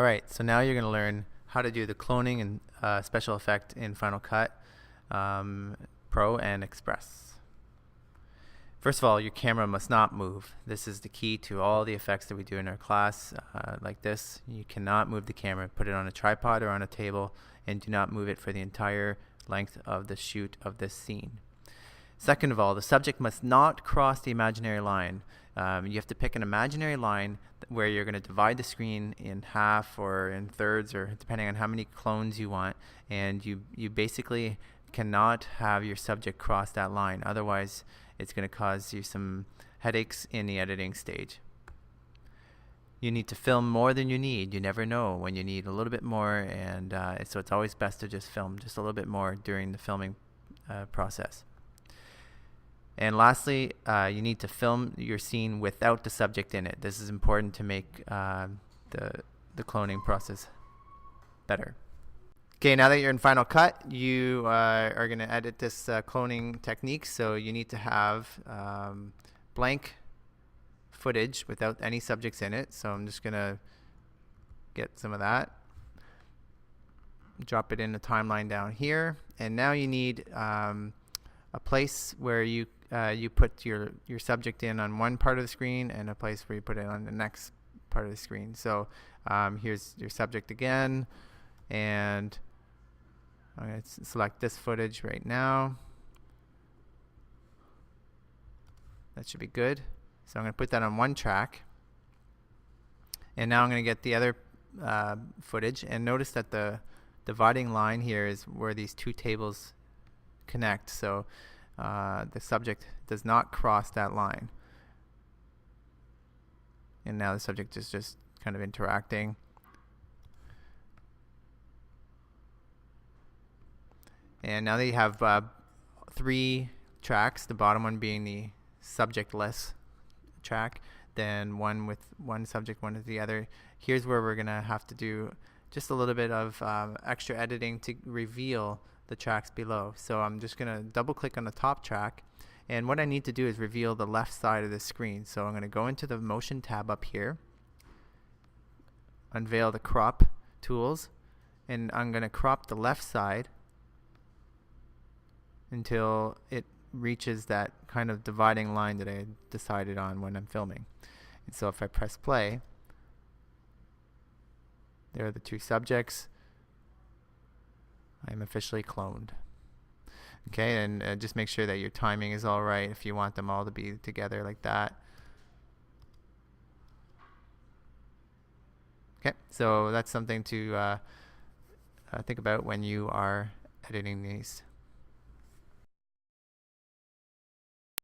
Alright, so now you're going to learn how to do the cloning and special effect in Final Cut Pro and Express. First of all, your camera must not move. This is the key to all the effects that we do in our class, like this. You cannot move the camera. Put it on a tripod or on a table and do not move it for the entire length of the shoot of this scene. Second of all, the subject must not cross the imaginary line. You have to pick an imaginary line where you're going to divide the screen in half or in thirds, or depending on how many clones you want, and you basically cannot have your subject cross that line. Otherwise, it's going to cause you some headaches in the editing stage. You need to film more than you need. You never know when you need a little bit more, and so it's always best to just film just a little bit more during the filming process. And lastly, you need to film your scene without the subject in it. This is important to make the cloning process better. Okay, now that you're in Final Cut, you are going to edit this cloning technique. So you need to have blank footage without any subjects in it. So I'm just going to get some of that. Drop it in the timeline down here. And now you need a place where you put your subject in on one part of the screen, and a place where you put it on the next part of the screen. So here's your subject again, and I'm going to select this footage right now. That should be good. So I'm going to put that on one track, and now I'm going to get the other footage, and notice that the dividing line here is where these two tables connect. So the subject does not cross that line, and now the subject is just kind of interacting. And now that you have 3 tracks, the bottom one being the subjectless track, then one with one subject, one with the other, here's where we're gonna have to do just a little bit of extra editing to reveal the tracks below. So I'm just going to double click on the top track, and what I need to do is reveal the left side of the screen. So I'm going to go into the motion tab up here, unveil the crop tools, and I'm going to crop the left side until it reaches that kind of dividing line that I decided on when I'm filming. And so if I press play, there are the 2 subjects. I'm officially cloned. Okay, and just make sure that your timing is all right if you want them all to be together like that. Okay, so that's something to think about when you are editing these.